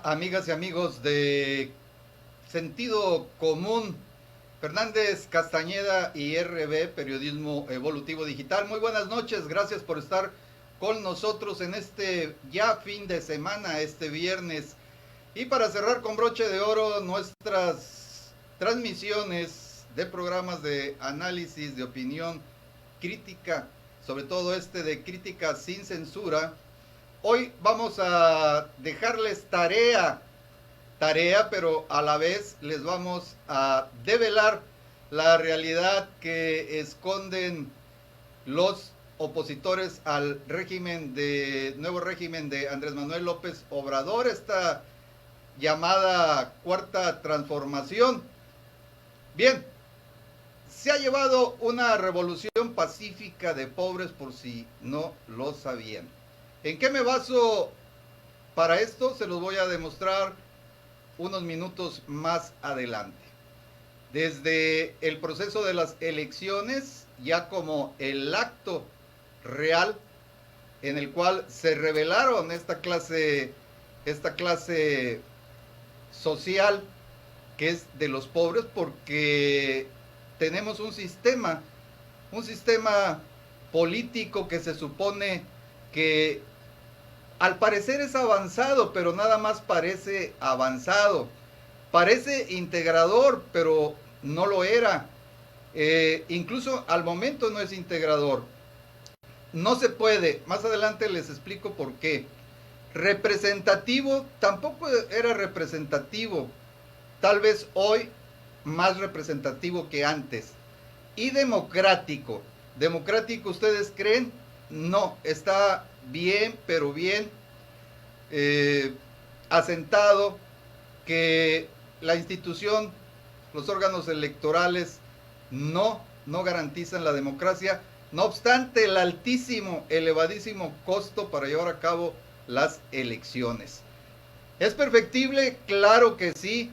Hola, amigas y amigos de Sentido Común, Fernández Castañeda y RB, Periodismo Evolutivo Digital. Muy buenas noches, gracias por estar con nosotros en este ya fin de semana, este viernes. Y para cerrar con broche de oro nuestras transmisiones de programas de análisis, de opinión, crítica, sobre todo este de crítica sin censura. Hoy vamos a dejarles tarea, pero a la vez les vamos a develar la realidad que esconden los opositores al nuevo régimen de Andrés Manuel López Obrador, esta llamada cuarta transformación. Bien, se ha llevado una revolución pacífica de pobres, por si no lo sabían. ¿En qué me baso para esto? Se los voy a demostrar unos minutos más adelante. Desde el proceso de las elecciones, ya como el acto real en el cual se revelaron esta clase social que es de los pobres, porque tenemos un sistema político que se supone que al parecer es avanzado, pero nada más parece avanzado. Parece integrador, pero no lo era. Incluso al momento no es integrador. No se puede. Más adelante les explico por qué. Representativo, tampoco era representativo. Tal vez hoy más representativo que antes. Y democrático. ¿Democrático ustedes creen? No, está bien, pero bien asentado que la institución, los órganos electorales no garantizan la democracia, no obstante el altísimo, elevadísimo costo para llevar a cabo las elecciones. ¿Es perfectible? Claro que sí,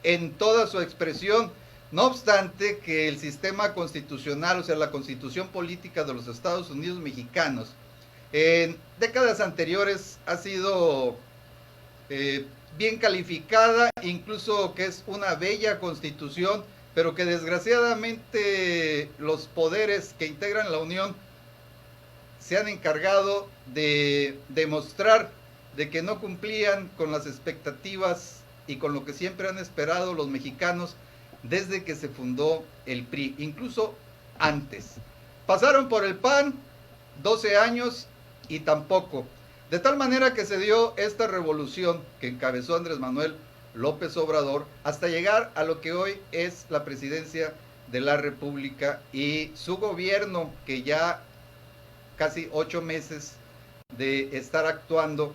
en toda su expresión. No obstante que el sistema constitucional, o sea, la constitución política de los Estados Unidos mexicanos, en décadas anteriores ha sido bien calificada, incluso que es una bella constitución, pero que desgraciadamente los poderes que integran la Unión se han encargado de demostrar de que no cumplían con las expectativas y con lo que siempre han esperado los mexicanos desde que se fundó el PRI, incluso antes. Pasaron por el PAN 12 años y tampoco. De tal manera que se dio esta revolución que encabezó Andrés Manuel López Obrador hasta llegar a lo que hoy es la presidencia de la República y su gobierno, que ya casi 8 meses de estar actuando,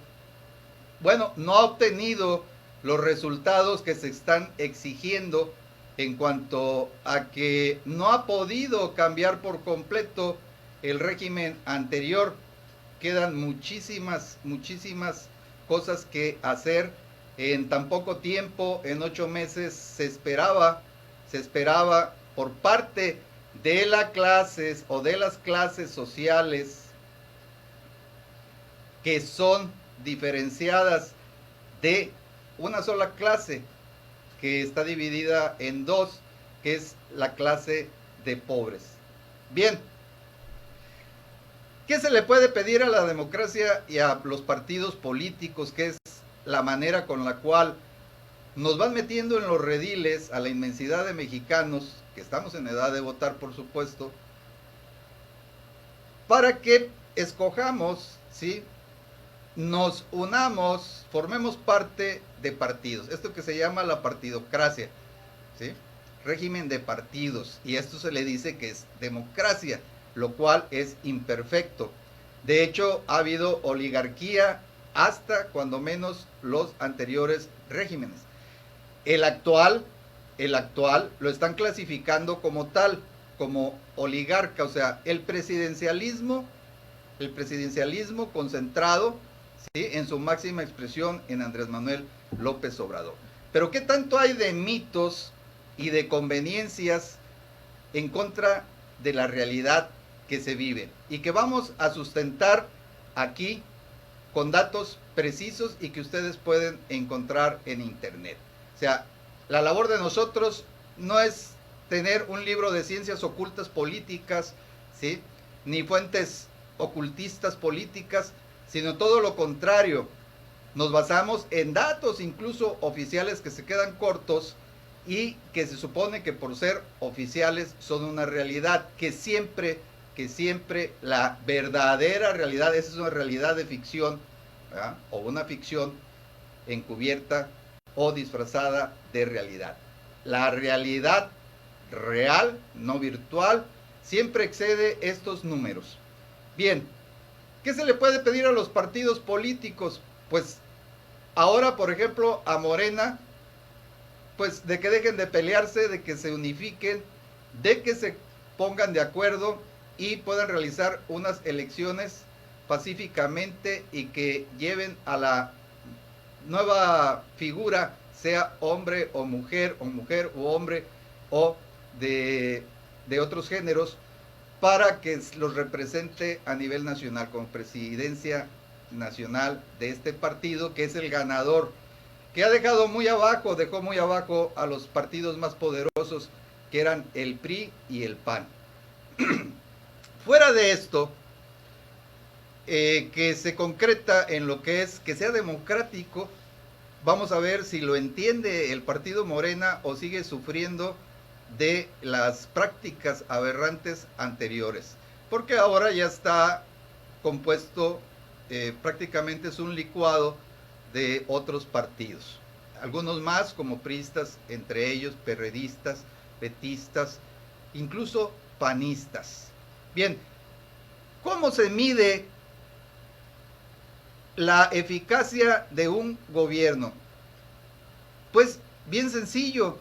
bueno, no ha obtenido los resultados que se están exigiendo en cuanto a que no ha podido cambiar por completo el régimen anterior. Quedan muchísimas cosas que hacer en tan poco tiempo. En 8 meses se esperaba por parte de las clases o de las clases sociales que son diferenciadas de una sola clase que está dividida en dos, que es la clase de pobres. Bien, ¿qué se le puede pedir a la democracia y a los partidos políticos, que es la manera con la cual nos van metiendo en los rediles a la inmensidad de mexicanos, que estamos en edad de votar, por supuesto, para que escojamos, ¿sí?, nos unamos, formemos parte de partidos, esto que se llama la partidocracia, ¿sí?, régimen de partidos, y esto se le dice que es democracia, lo cual es imperfecto. De hecho, ha habido oligarquía hasta cuando menos los anteriores regímenes. El actual lo están clasificando como tal, como oligarca, o sea, el presidencialismo concentrado, ¿sí?, en su máxima expresión en Andrés Manuel López Obrador. Pero ¿qué tanto hay de mitos y de conveniencias en contra de la realidad que se vive y que vamos a sustentar aquí con datos precisos y que ustedes pueden encontrar en internet. O sea, la labor de nosotros no es tener un libro de ciencias ocultas políticas, ¿sí?, ni fuentes ocultistas políticas, sino todo lo contrario. Nos basamos en datos incluso oficiales que se quedan cortos y que se supone que por ser oficiales son una realidad, que siempre la verdadera realidad, esa es una realidad de ficción, ¿verdad?, o una ficción encubierta o disfrazada de realidad. La realidad real, no virtual, siempre excede estos números. Bien, ¿qué se le puede pedir a los partidos políticos? Pues ahora, por ejemplo, a Morena, pues de que dejen de pelearse, de que se unifiquen, de que se pongan de acuerdo y puedan realizar unas elecciones pacíficamente y que lleven a la nueva figura, sea hombre o mujer o hombre o de otros géneros, para que los represente a nivel nacional como presidencia nacional de este partido, que es el ganador, que ha dejó muy abajo a los partidos más poderosos, que eran el PRI y el PAN. Fuera de esto, que se concreta en lo que es que sea democrático, vamos a ver si lo entiende el partido Morena o sigue sufriendo de las prácticas aberrantes anteriores, porque ahora ya está compuesto, prácticamente es un licuado de otros partidos, algunos más como priistas, entre ellos perredistas, petistas, incluso panistas. Bien, ¿cómo se mide la eficacia de un gobierno? Pues bien sencillo,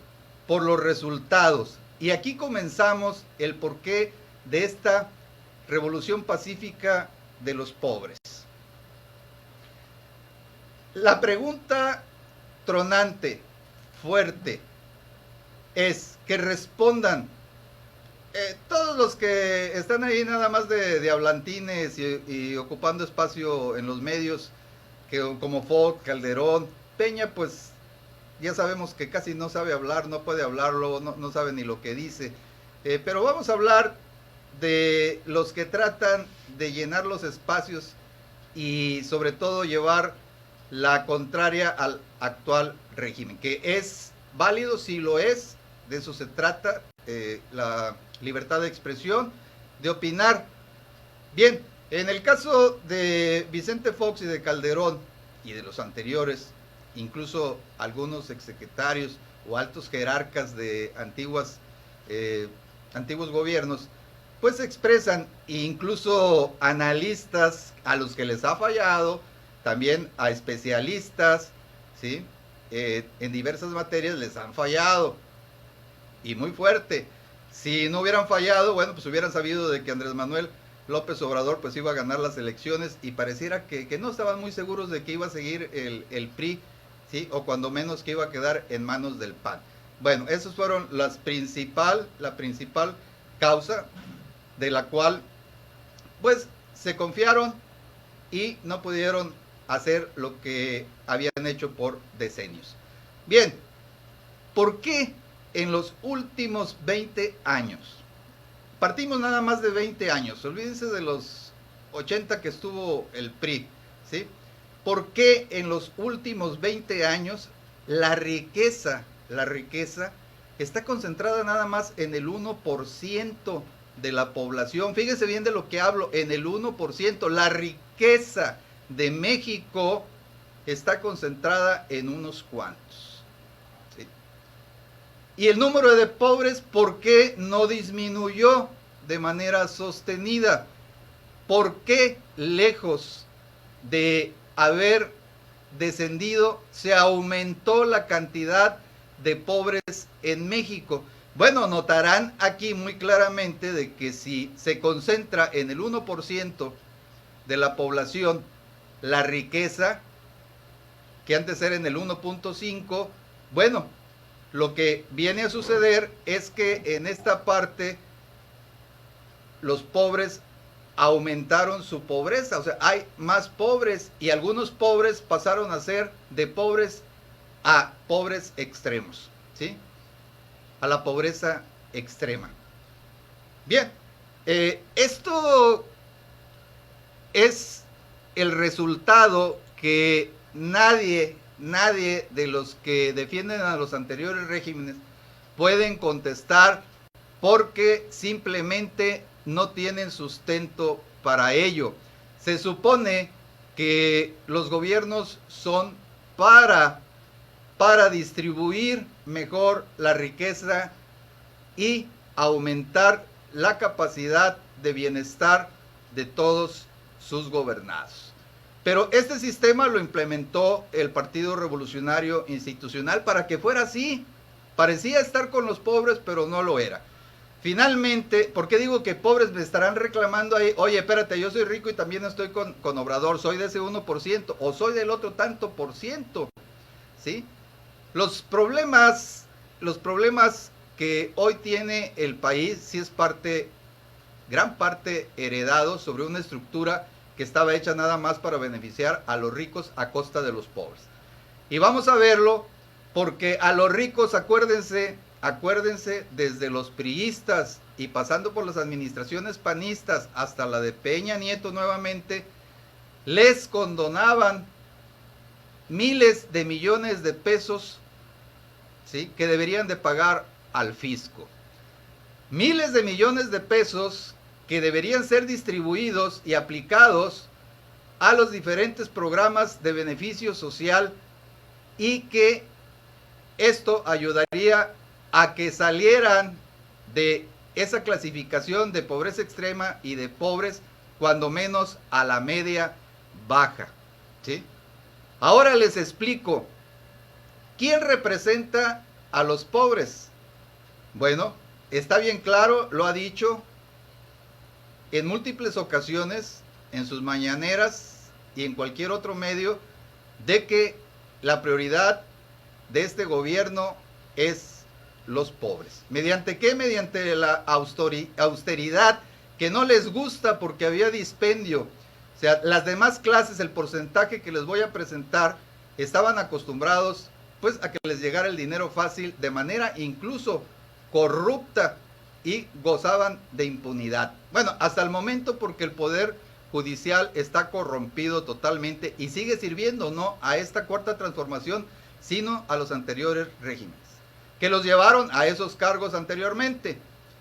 por los resultados. Y aquí comenzamos el porqué de esta revolución pacífica de los pobres. La pregunta tronante, fuerte, es que respondan todos los que están ahí nada más de hablantines y ocupando espacio en los medios, que como Fox, Calderón, Peña, pues ya sabemos que casi no sabe hablar, no puede hablarlo, no sabe ni lo que dice. Pero vamos a hablar de los que tratan de llenar los espacios y sobre todo llevar la contraria al actual régimen, que es válido, si lo es, de eso se trata, la libertad de expresión, de opinar. Bien, en el caso de Vicente Fox y de Calderón y de los anteriores, incluso algunos exsecretarios o altos jerarcas de antiguos gobiernos, pues se expresan, incluso analistas a los que les ha fallado, también a especialistas, ¿sí?, en diversas materias les han fallado, y muy fuerte. Si no hubieran fallado, bueno, pues hubieran sabido de que Andrés Manuel López Obrador pues iba a ganar las elecciones, y pareciera que no estaban muy seguros de que iba a seguir el PRI, ¿sí?, o cuando menos que iba a quedar en manos del PAN. Bueno, esas fueron la principal causa de la cual pues se confiaron y no pudieron hacer lo que habían hecho por decenios. Bien, ¿por qué en los últimos 20 años? Partimos nada más de 20 años, olvídense de los 80 que estuvo el PRI, ¿sí? ¿Por qué en los últimos 20 años la riqueza está concentrada nada más en el 1% de la población? Fíjense bien de lo que hablo, en el 1%. La riqueza de México está concentrada en unos cuantos, ¿sí? Y el número de pobres, ¿por qué no disminuyó de manera sostenida? ¿Por qué, lejos de haber descendido, se aumentó la cantidad de pobres en México? Bueno, notarán aquí muy claramente de que si se concentra en el 1% de la población la riqueza, que antes era en el 1.5, bueno, lo que viene a suceder es que en esta parte los pobres aumentaron su pobreza. O sea, hay más pobres y algunos pobres pasaron a ser de pobres a pobres extremos, ¿sí? A la pobreza extrema. Bien, esto es el resultado que nadie de los que defienden a los anteriores regímenes pueden contestar, porque simplemente no tienen sustento para ello. Se supone que los gobiernos son para distribuir mejor la riqueza y aumentar la capacidad de bienestar de todos sus gobernados. Pero este sistema lo implementó el Partido Revolucionario Institucional para que fuera así. Parecía estar con los pobres, pero no lo era. Finalmente, ¿por qué digo que pobres me estarán reclamando ahí? Oye, espérate, yo soy rico y también estoy con Obrador, soy de ese 1% o soy del otro tanto por ciento, ¿sí? Los problemas que hoy tiene el país sí es gran parte heredado sobre una estructura que estaba hecha nada más para beneficiar a los ricos a costa de los pobres. Y vamos a verlo porque a los ricos, acuérdense, desde los priistas y pasando por las administraciones panistas hasta la de Peña Nieto nuevamente, les condonaban miles de millones de pesos, ¿sí?, que deberían de pagar al fisco. Miles de millones de pesos que deberían ser distribuidos y aplicados a los diferentes programas de beneficio social, y que esto ayudaría a que salieran de esa clasificación de pobreza extrema y de pobres, cuando menos a la media baja, ¿sí? Ahora les explico, ¿quién representa a los pobres? Bueno, está bien claro, lo ha dicho en múltiples ocasiones, en sus mañaneras y en cualquier otro medio, de que la prioridad de este gobierno es los pobres. ¿Mediante qué? Mediante la austeridad, que no les gusta porque había dispendio. O sea, las demás clases, el porcentaje que les voy a presentar, estaban acostumbrados pues a que les llegara el dinero fácil, de manera incluso corrupta, y gozaban de impunidad. Bueno, hasta el momento, porque el poder judicial está corrompido totalmente y sigue sirviendo no a esta cuarta transformación, sino a los anteriores regímenes, que los llevaron a esos cargos anteriormente.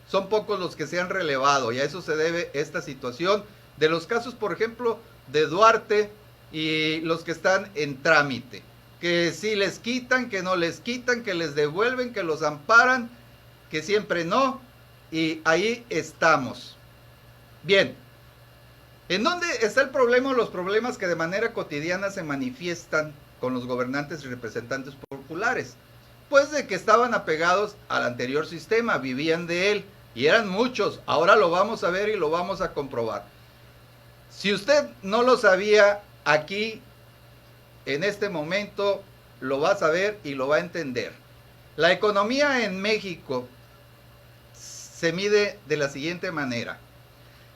Son pocos los que se han relevado, y a eso se debe esta situación de los casos, por ejemplo, de Duarte y los que están en trámite, que si les quitan, que no les quitan, que les devuelven, que los amparan, que siempre no, y ahí estamos. Bien, ¿en dónde está el problema? Los problemas que de manera cotidiana se manifiestan con los gobernantes y representantes populares, pues de que estaban apegados al anterior sistema, vivían de él, y eran muchos. Ahora lo vamos a ver y lo vamos a comprobar. Si usted no lo sabía, aquí en este momento lo va a saber y lo va a entender. La economía en México se mide de la siguiente manera.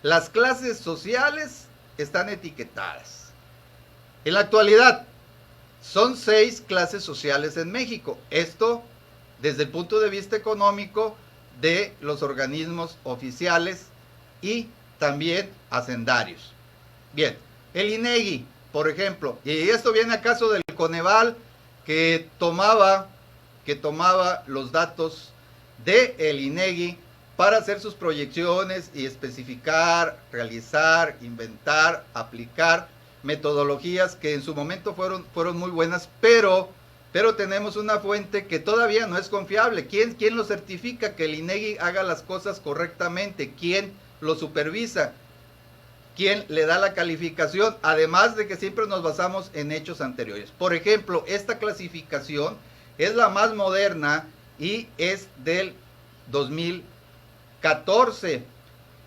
Las clases sociales están etiquetadas. En la actualidad son 6 clases sociales en México. Esto desde el punto de vista económico de los organismos oficiales y también hacendarios. Bien, el INEGI, por ejemplo, y esto viene a caso del Coneval, que tomaba los datos del INEGI para hacer sus proyecciones y especificar, realizar, inventar, aplicar metodologías que en su momento fueron muy buenas, pero tenemos una fuente que todavía no es confiable. ¿Quién lo certifica que el INEGI haga las cosas correctamente? ¿Quién lo supervisa? ¿Quién le da la calificación? Además de que siempre nos basamos en hechos anteriores. Por ejemplo, esta clasificación es la más moderna y es del 2014,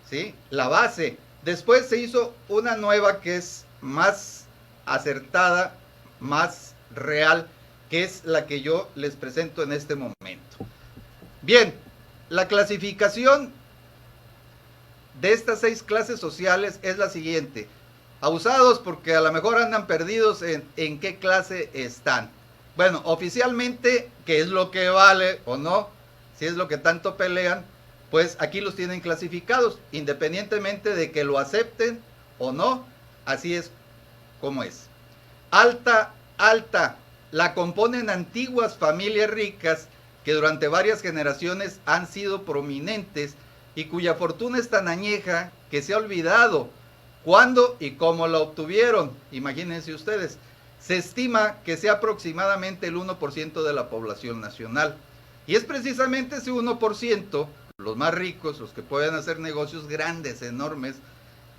¿sí? La base. Después se hizo una nueva que es más acertada, más real, que es la que yo les presento en este momento. Bien, la clasificación de estas 6 clases sociales es la siguiente. Abusados porque a lo mejor andan perdidos en qué clase están. Bueno, oficialmente, ¿qué es lo que vale o no? Si es lo que tanto pelean, pues aquí los tienen clasificados, independientemente de que lo acepten o no, así es como es. Alta, alta, la componen antiguas familias ricas que durante varias generaciones han sido prominentes y cuya fortuna es tan añeja que se ha olvidado cuándo y cómo la obtuvieron. Imagínense ustedes. Se estima que sea aproximadamente el 1% de la población nacional. Y es precisamente ese 1%, los más ricos, los que pueden hacer negocios grandes, enormes,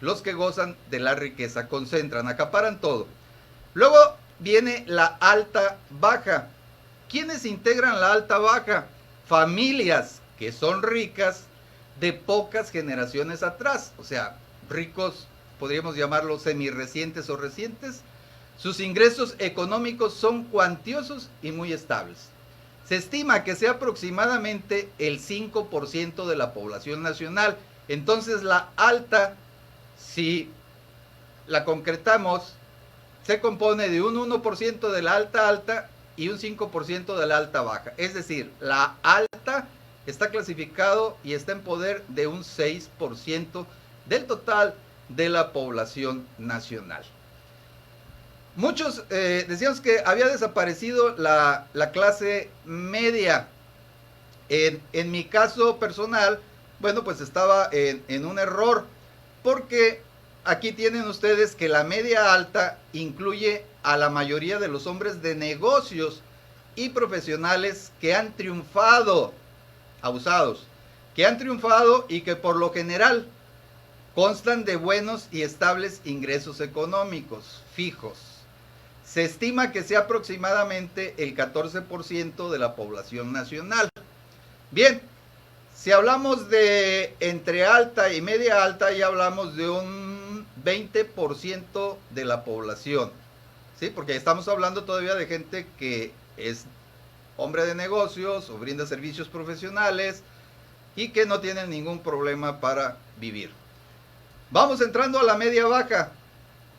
los que gozan de la riqueza, concentran, acaparan todo. Luego viene la alta baja. ¿Quiénes integran la alta baja? Familias que son ricas de pocas generaciones atrás, o sea, ricos, podríamos llamarlos semirrecientes o recientes. Sus ingresos económicos son cuantiosos y muy estables. Se estima que sea aproximadamente el 5% de la población nacional. Entonces la alta, si la concretamos, se compone de un 1% de la alta alta y un 5% de la alta baja. Es decir, la alta está clasificado y está en poder de un 6% del total de la población nacional. Muchos decíamos que había desaparecido la clase media. En mi caso personal, bueno, pues estaba en un error, porque aquí tienen ustedes que la media alta incluye a la mayoría de los hombres de negocios y profesionales que han triunfado, abusados, que han triunfado y que por lo general constan de buenos y estables ingresos económicos fijos. Se estima que sea aproximadamente el 14% de la población nacional. Bien, si hablamos de entre alta y media alta, ya hablamos de un 20% de la población, ¿sí? Porque estamos hablando todavía de gente que es hombre de negocios o brinda servicios profesionales y que no tienen ningún problema para vivir. Vamos entrando a la media baja.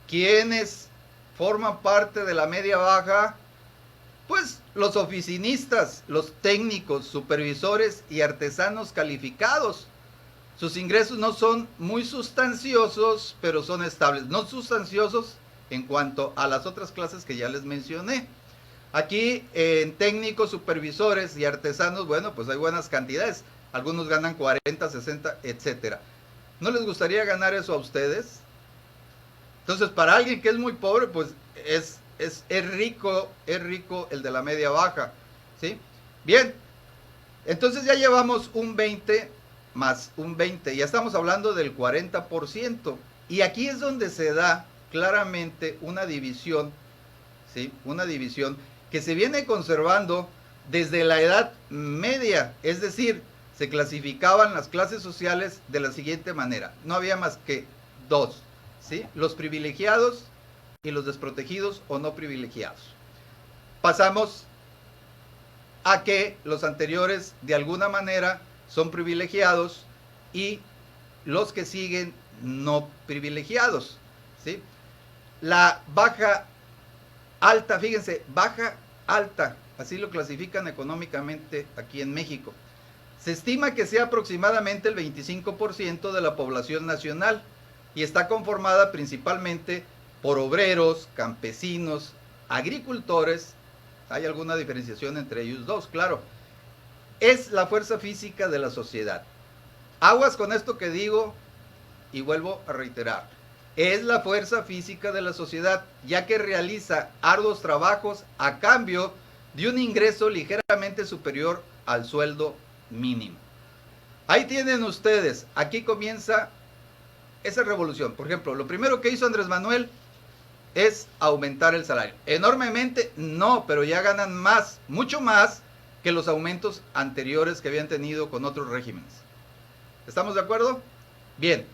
¿Quiénes forman parte de la media baja? Pues los oficinistas, los técnicos, supervisores y artesanos calificados. Sus ingresos no son muy sustanciosos, pero son estables. No sustanciosos en cuanto a las otras clases que ya les mencioné. Aquí en técnicos, supervisores y artesanos, bueno, pues hay buenas cantidades. Algunos ganan 40, 60, etcétera. ¿No les gustaría ganar eso a ustedes? Entonces, para alguien que es muy pobre, pues es rico el de la media baja, ¿sí? Bien, entonces ya llevamos un 20 más un 20, ya estamos hablando del 40%. Y aquí es donde se da claramente una división, ¿sí? Una división que se viene conservando desde la Edad Media, es decir, se clasificaban las clases sociales de la siguiente manera. No había más que dos, ¿sí? Los privilegiados y los desprotegidos o no privilegiados. Pasamos a que los anteriores de alguna manera son privilegiados y los que siguen no privilegiados, ¿sí? La baja alta, fíjense, baja alta, así lo clasifican económicamente aquí en México. Se estima que sea aproximadamente el 25% de la población nacional y está conformada principalmente por obreros, campesinos, agricultores. Hay alguna diferenciación entre ellos dos, claro. Es la fuerza física de la sociedad. Aguas con esto que digo y vuelvo a reiterar. Es la fuerza física de la sociedad, ya que realiza arduos trabajos a cambio de un ingreso ligeramente superior al sueldo mínimo. Ahí tienen ustedes, aquí comienza esa revolución. Por ejemplo, lo primero que hizo Andrés Manuel es aumentar el salario. Enormemente, no, pero ya ganan más, mucho más que los aumentos anteriores que habían tenido con otros regímenes. ¿Estamos de acuerdo? Bien,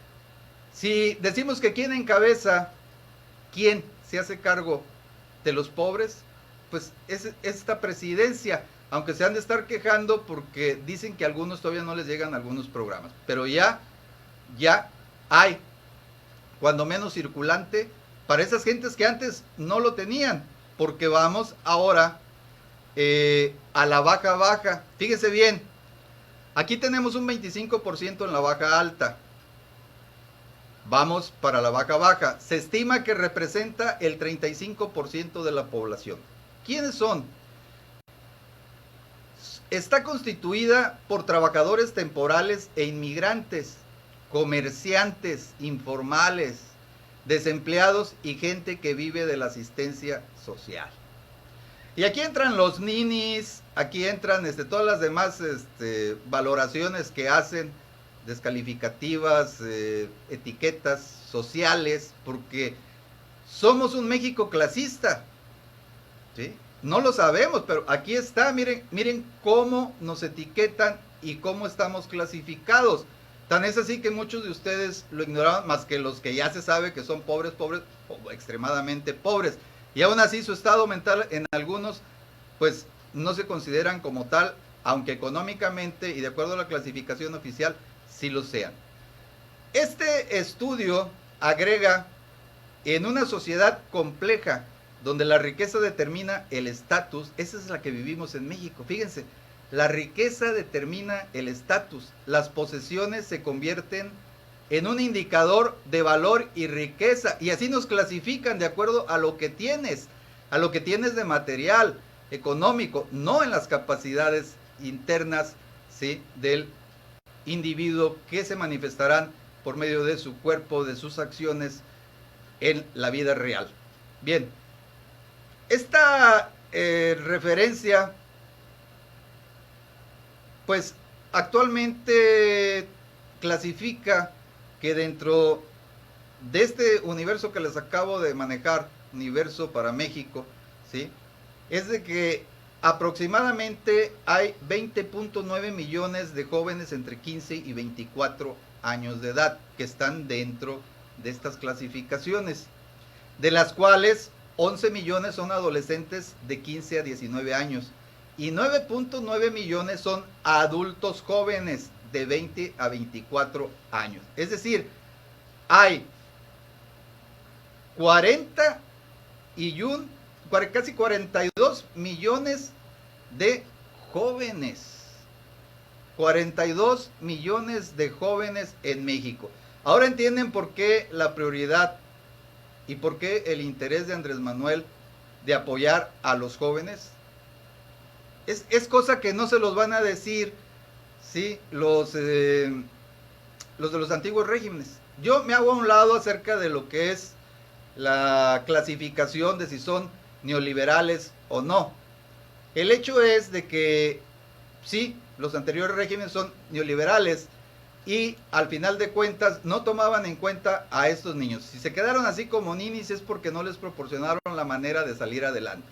si decimos que quién encabeza, quién se hace cargo de los pobres, pues es esta presidencia, aunque se han de estar quejando porque dicen que a algunos todavía no les llegan algunos programas, pero ya hay, cuando menos circulante, para esas gentes que antes no lo tenían, porque vamos ahora a la baja baja. Fíjese bien, aquí tenemos un 25% en la baja alta. Vamos para la baja baja. Se estima que representa el 35% de la población. ¿Quiénes son? Está constituida por trabajadores temporales e inmigrantes, comerciantes informales, desempleados y gente que vive de la asistencia social. Y aquí entran los ninis, aquí entran todas las demás valoraciones que hacen, descalificativas, etiquetas sociales, porque somos un México clasista, ¿sí? No lo sabemos, pero aquí está, miren cómo nos etiquetan y cómo estamos clasificados. Tan es así que muchos de ustedes lo ignoraban, más que los que ya se sabe que son pobres o extremadamente pobres. Y aún así su estado mental en algunos, pues no se consideran como tal, aunque económicamente y de acuerdo a la clasificación oficial, sí lo sean. Este estudio agrega, en una sociedad compleja, donde la riqueza determina el estatus, esa es la que vivimos en México, fíjense, la riqueza determina el estatus, las posesiones se convierten en un indicador de valor y riqueza, y así nos clasifican de acuerdo a lo que tienes de material, económico, no en las capacidades internas, ¿sí?, del individuo, que se manifestarán por medio de su cuerpo, de sus acciones en la vida real. Bien, esta referencia, pues actualmente clasifica que dentro de este universo que les acabo de manejar, universo para México, ¿sí?, es de que aproximadamente hay 20.9 millones de jóvenes entre 15 y 24 años de edad que están dentro de estas clasificaciones, de las cuales 11 millones son adolescentes de 15 a 19 años y 9.9 millones son adultos jóvenes de 20 a 24 años. Es decir, hay casi 42 millones de jóvenes. 42 millones de jóvenes en México. Ahora entienden por qué la prioridad y por qué el interés de Andrés Manuel de apoyar a los jóvenes. Es cosa que no se los van a decir, ¿sí?, los de los antiguos regímenes. Yo me hago a un lado acerca de lo que es la clasificación de si son neoliberales o no. El hecho es de que sí, los anteriores regímenes son neoliberales y al final de cuentas no tomaban en cuenta a estos niños. Si se quedaron así como ninis es porque no les proporcionaron la manera de salir adelante.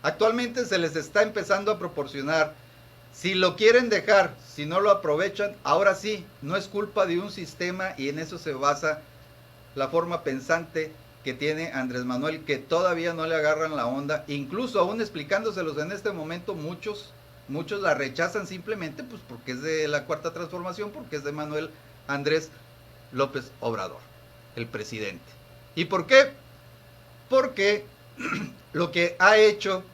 Actualmente se les está empezando a proporcionar. Si lo quieren dejar, si no lo aprovechan, ahora sí, no es culpa de un sistema, y en eso se basa la forma pensante que tiene Andrés Manuel, que todavía no le agarran la onda, incluso aún explicándoselos en este momento, muchos la rechazan simplemente pues porque es de la Cuarta Transformación, porque es de Manuel Andrés López Obrador, el presidente. ¿Y por qué? Porque lo que ha hecho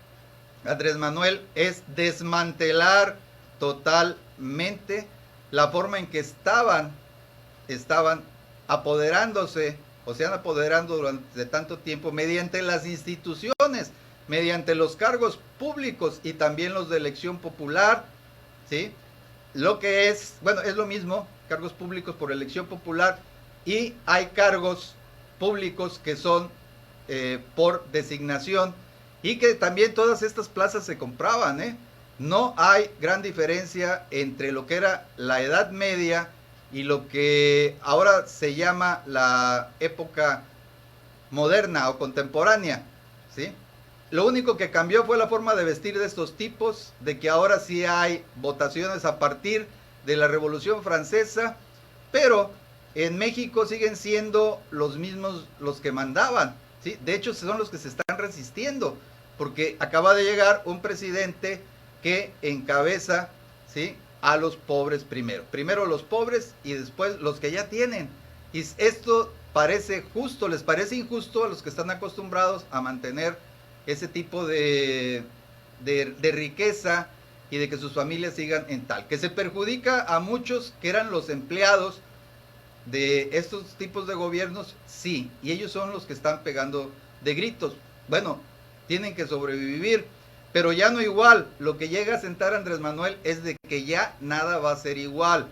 Andrés Manuel es desmantelar totalmente la forma en que estaban apoderándose, o se han apoderando durante tanto tiempo mediante las instituciones, mediante los cargos públicos y también los de elección popular, ¿sí? Lo que es, bueno, es lo mismo, cargos públicos por elección popular, y hay cargos públicos que son por designación, y que también todas estas plazas se compraban, ¿eh? No hay gran diferencia entre lo que era la Edad Media y lo que ahora se llama la época moderna o contemporánea, ¿sí? Lo único que cambió fue la forma de vestir de estos tipos, de que ahora sí hay votaciones a partir de la Revolución Francesa, pero en México siguen siendo los mismos los que mandaban, ¿sí? De hecho, son los que se están resistiendo, porque acaba de llegar un presidente que encabeza, ¿sí?, a los pobres primero. Primero los pobres y después los que ya tienen. Y esto parece justo, les parece injusto a los que están acostumbrados a mantener ese tipo de riqueza y de que sus familias sigan en tal. Que se perjudica a muchos que eran los empleados de estos tipos de gobiernos, sí, y ellos son los que están pegando de gritos. Bueno, tienen que sobrevivir, pero ya no igual. Lo que llega a sentar Andrés Manuel es de que ya nada va a ser igual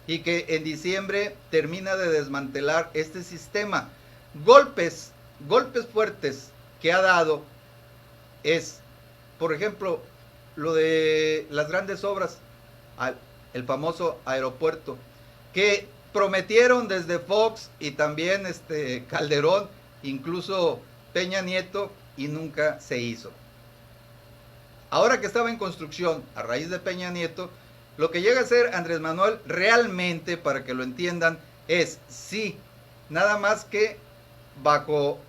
y que en diciembre termina de desmantelar este sistema. Golpes fuertes que ha dado es, por ejemplo, lo de las grandes obras, el famoso aeropuerto, que prometieron desde Fox y también Calderón, incluso Peña Nieto, y nunca se hizo. Ahora que estaba en construcción, a raíz de Peña Nieto, lo que llega a ser Andrés Manuel realmente, para que lo entiendan, es sí, nada más que bajo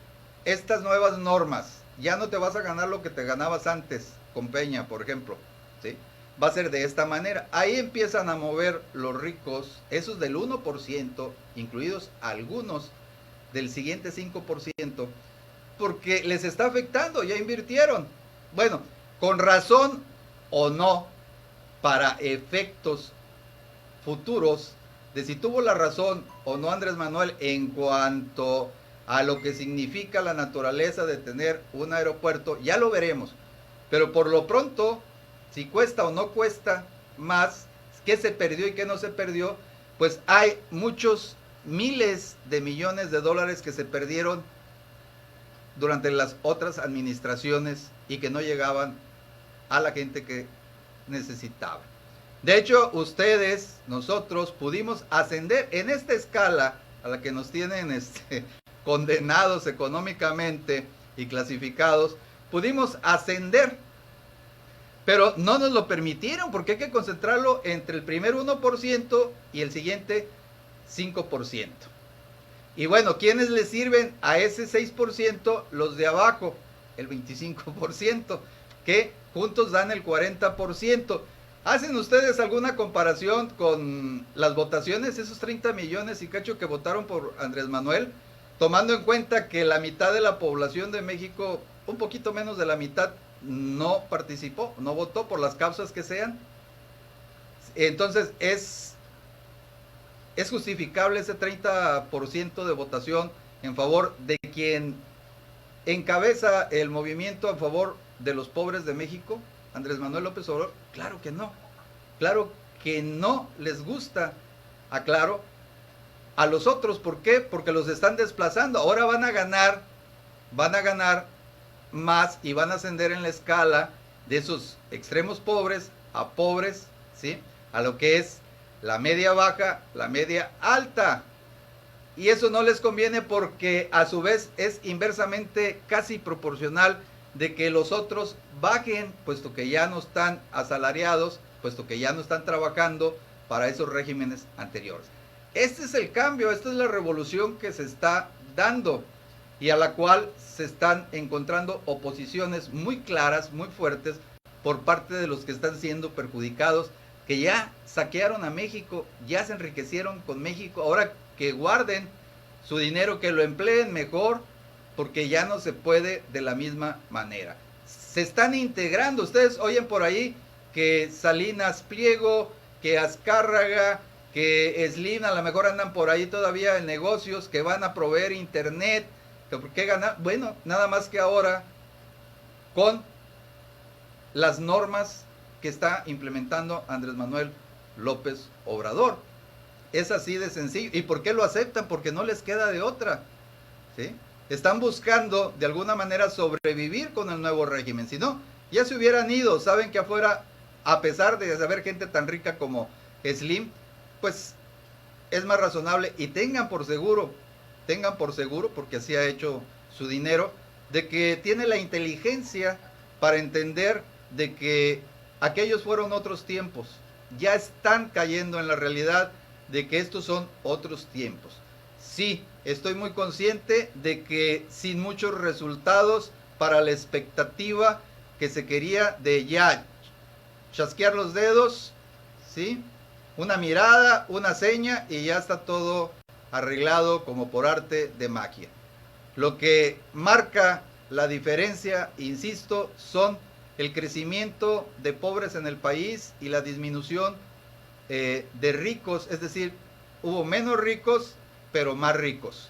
estas nuevas normas, ya no te vas a ganar lo que te ganabas antes con Peña, por ejemplo, ¿sí? Va a ser de esta manera. Ahí empiezan a mover los ricos, esos del 1%, incluidos algunos del siguiente 5%, porque les está afectando, ya invirtieron. Bueno, con razón o no, para efectos futuros, de si tuvo la razón o no Andrés Manuel en cuanto a lo que significa la naturaleza de tener un aeropuerto, ya lo veremos. Pero por lo pronto, si cuesta o no cuesta más, qué se perdió y qué no se perdió, pues hay muchos miles de millones de dólares que se perdieron durante las otras administraciones y que no llegaban a la gente que necesitaba. De hecho, ustedes, nosotros pudimos ascender en esta escala a la que nos tienen condenados económicamente y clasificados, pudimos ascender, pero no nos lo permitieron porque hay que concentrarlo entre el primer 1% y el siguiente 5%. Y bueno, ¿quiénes le sirven a ese 6%? Los de abajo, el 25%, que juntos dan el 40%. ¿Hacen ustedes alguna comparación con las votaciones, esos 30 millones y cacho que votaron por Andrés Manuel? Tomando en cuenta que la mitad de la población de México, un poquito menos de la mitad, no participó, no votó por las causas que sean. Entonces es justificable ese 30% de votación en favor de quien encabeza el movimiento a favor de los pobres de México, Andrés Manuel López Obrador. Claro que no, claro que no les gusta, aclaro, a los otros. ¿Por qué? Porque los están desplazando. Ahora van a ganar más y van a ascender en la escala de esos extremos pobres a pobres, ¿sí? A lo que es la media baja, la media alta. Y eso no les conviene porque a su vez es inversamente casi proporcional de que los otros bajen, puesto que ya no están asalariados, puesto que ya no están trabajando para esos regímenes anteriores. Este es el cambio, esta es la revolución que se está dando y a la cual se están encontrando oposiciones muy claras, muy fuertes por parte de los que están siendo perjudicados, que ya saquearon a México, ya se enriquecieron con México, ahora que guarden su dinero, que lo empleen mejor, porque ya no se puede de la misma manera. Se están integrando, ustedes oyen por ahí que Salinas Pliego, que Azcárraga, que Slim a lo mejor andan por ahí todavía en negocios, que van a proveer internet, que por qué ganar. Bueno, nada más que ahora con las normas que está implementando Andrés Manuel López Obrador. Es así de sencillo. ¿Y por qué lo aceptan? Porque no les queda de otra, ¿sí? Están buscando de alguna manera sobrevivir con el nuevo régimen. Si no, ya se hubieran ido. Saben que afuera, a pesar de haber gente tan rica como Slim, pues es más razonable, y tengan por seguro, porque así ha hecho su dinero, de que tiene la inteligencia para entender de que aquellos fueron otros tiempos. Ya están cayendo en la realidad de que estos son otros tiempos. Sí, estoy muy consciente de que sin muchos resultados para la expectativa que se quería de ya chasquear los dedos, ¿sí? Una mirada, una seña y ya está todo arreglado como por arte de magia. Lo que marca la diferencia, insisto, son el crecimiento de pobres en el país y la disminución de ricos, es decir, hubo menos ricos, pero más ricos.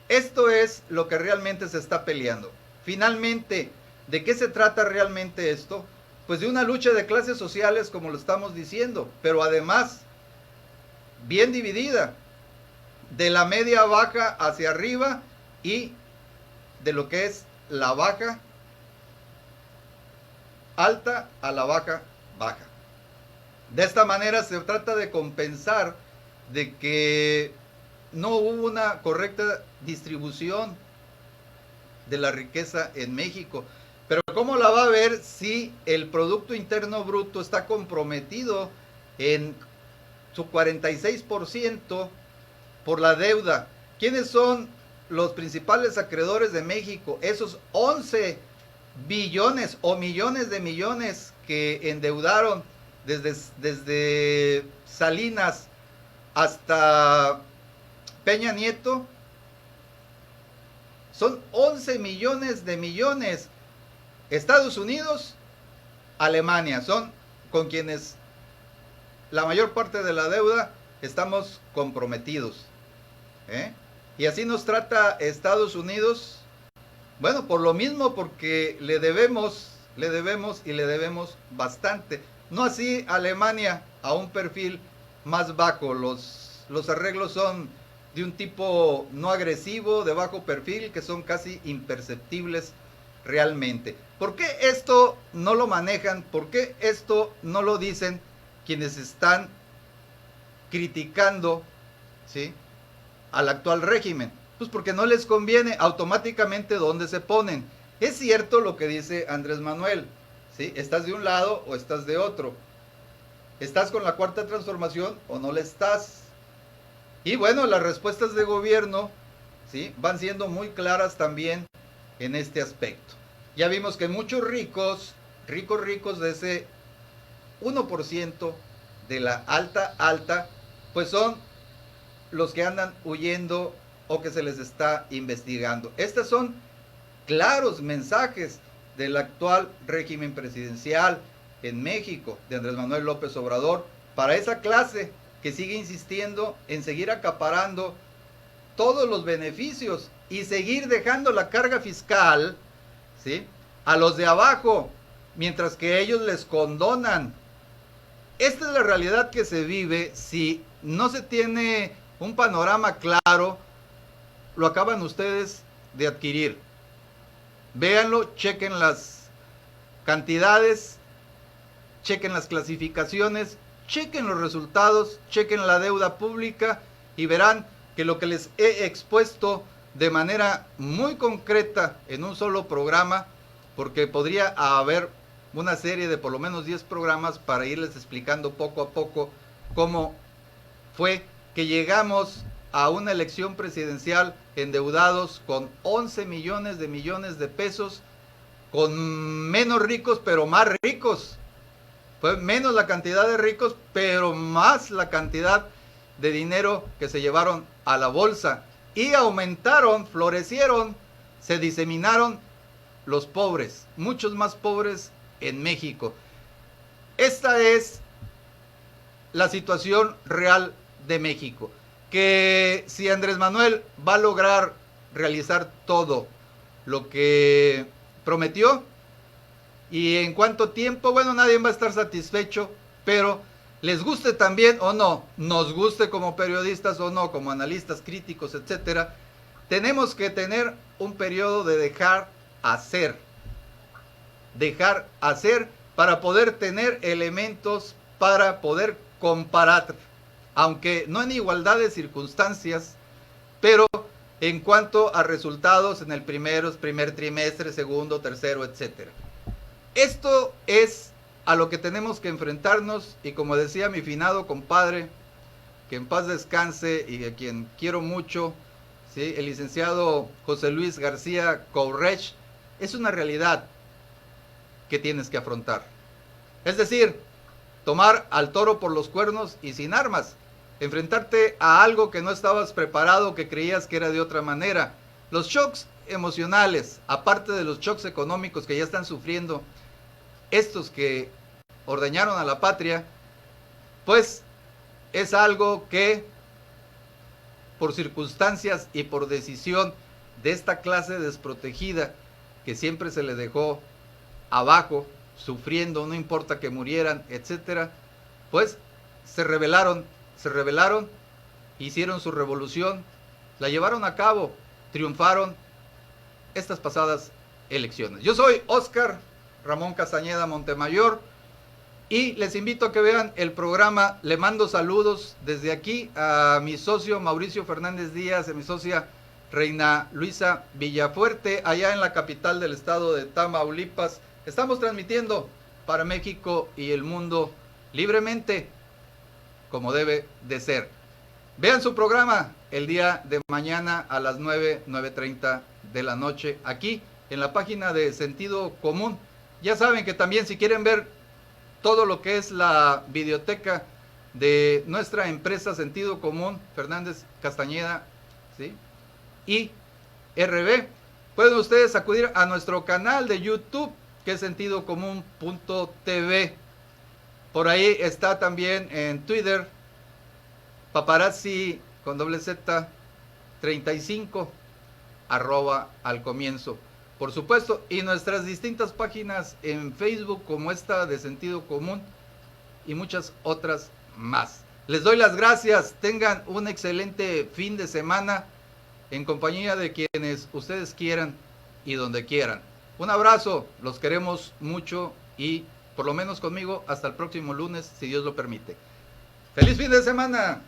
Esto es lo que realmente se está peleando. Finalmente, ¿de qué se trata realmente esto? Pues de una lucha de clases sociales, como lo estamos diciendo, pero además bien dividida, de la media baja hacia arriba y de lo que es la baja alta a la baja baja. De esta manera se trata de compensar de que no hubo una correcta distribución de la riqueza en México. Pero ¿cómo la va a ver si el Producto Interno Bruto está comprometido en su 46% por la deuda? ¿Quiénes son los principales acreedores de México? Esos 11 billones o millones de millones que endeudaron desde Salinas hasta Peña Nieto. Son 11 millones de millones. Estados Unidos, Alemania, son con quienes la mayor parte de la deuda estamos comprometidos. Y así nos trata Estados Unidos. Bueno, por lo mismo, porque le debemos y le debemos bastante. No así Alemania, a un perfil más bajo. Los arreglos son de un tipo no agresivo, de bajo perfil, que son casi imperceptibles realmente. ¿Por qué esto no lo manejan? ¿Por qué esto no lo dicen quienes están criticando, ¿sí?, al actual régimen? Pues porque no les conviene. Automáticamente, ¿dónde se ponen? Es cierto lo que dice Andrés Manuel, ¿sí? Estás de un lado o estás de otro. ¿Estás con la Cuarta Transformación o no le estás? Y bueno, las respuestas de gobierno, ¿sí?, van siendo muy claras también en este aspecto. Ya vimos que muchos ricos de ese 1% de la alta, pues son los que andan huyendo o que se les está investigando. Estos son claros mensajes del actual régimen presidencial en México, de Andrés Manuel López Obrador, para esa clase que sigue insistiendo en seguir acaparando todos los beneficios y seguir dejando la carga fiscal, ¿sí?, a los de abajo, mientras que ellos les condonan. Esta es la realidad que se vive. Si no se tiene un panorama claro, lo acaban ustedes de adquirir. Véanlo, chequen las cantidades, chequen las clasificaciones, chequen los resultados, chequen la deuda pública y verán que lo que les he expuesto de manera muy concreta en un solo programa, porque podría haber una serie de por lo menos 10 programas para irles explicando poco a poco cómo fue que llegamos a una elección presidencial endeudados con 11 millones de pesos, con menos ricos pero más ricos. Fue menos la cantidad de ricos, pero más la cantidad de dinero que se llevaron a la bolsa. Y aumentaron, florecieron, se diseminaron los pobres, muchos más pobres en México. Esta es la situación real de México. Que si Andrés Manuel va a lograr realizar todo lo que prometió, y en cuánto tiempo, bueno, nadie va a estar satisfecho, pero les guste también o no, nos guste como periodistas o no, como analistas críticos, etcétera, tenemos que tener un periodo de dejar hacer para poder tener elementos para poder comparar, aunque no en igualdad de circunstancias, pero en cuanto a resultados en el primer trimestre, segundo, tercero, etcétera. Esto es a lo que tenemos que enfrentarnos, y como decía mi finado compadre, que en paz descanse y a quien quiero mucho, ¿sí?, el licenciado José Luis García Courrech, es una realidad que tienes que afrontar. Es decir, tomar al toro por los cuernos y sin armas. enfrentarte a algo que no estabas preparado, que creías que era de otra manera. Los shocks emocionales, aparte de los shocks económicos que ya están sufriendo estos que ordeñaron a la patria, pues es algo que por circunstancias y por decisión de esta clase desprotegida que siempre se le dejó abajo, sufriendo, no importa que murieran, etcétera, pues se rebelaron, hicieron su revolución, la llevaron a cabo, triunfaron estas pasadas elecciones. Yo soy Óscar Ramón Castañeda Montemayor y les invito a que vean el programa. Le mando saludos desde aquí a mi socio Mauricio Fernández Díaz, a mi socia Reina Luisa Villafuerte, allá en la capital del estado de Tamaulipas. Estamos transmitiendo para México y el mundo libremente, como debe de ser. Vean su programa el día de mañana a las 9:30 de la noche, aquí en la página de Sentido Común. Ya saben que también si quieren ver todo lo que es la videoteca de nuestra empresa Sentido Común, Fernández Castañeda, ¿sí?, y RB, pueden ustedes acudir a nuestro canal de YouTube, que es sentidocomún.tv. Por ahí está también en Twitter, paparazzi con doble Z 35, arroba al comienzo, por supuesto, y nuestras distintas páginas en Facebook como esta de Sentido Común y muchas otras más. Les doy las gracias, tengan un excelente fin de semana en compañía de quienes ustedes quieran y donde quieran. Un abrazo, los queremos mucho y por lo menos conmigo hasta el próximo lunes, si Dios lo permite. ¡Feliz fin de semana!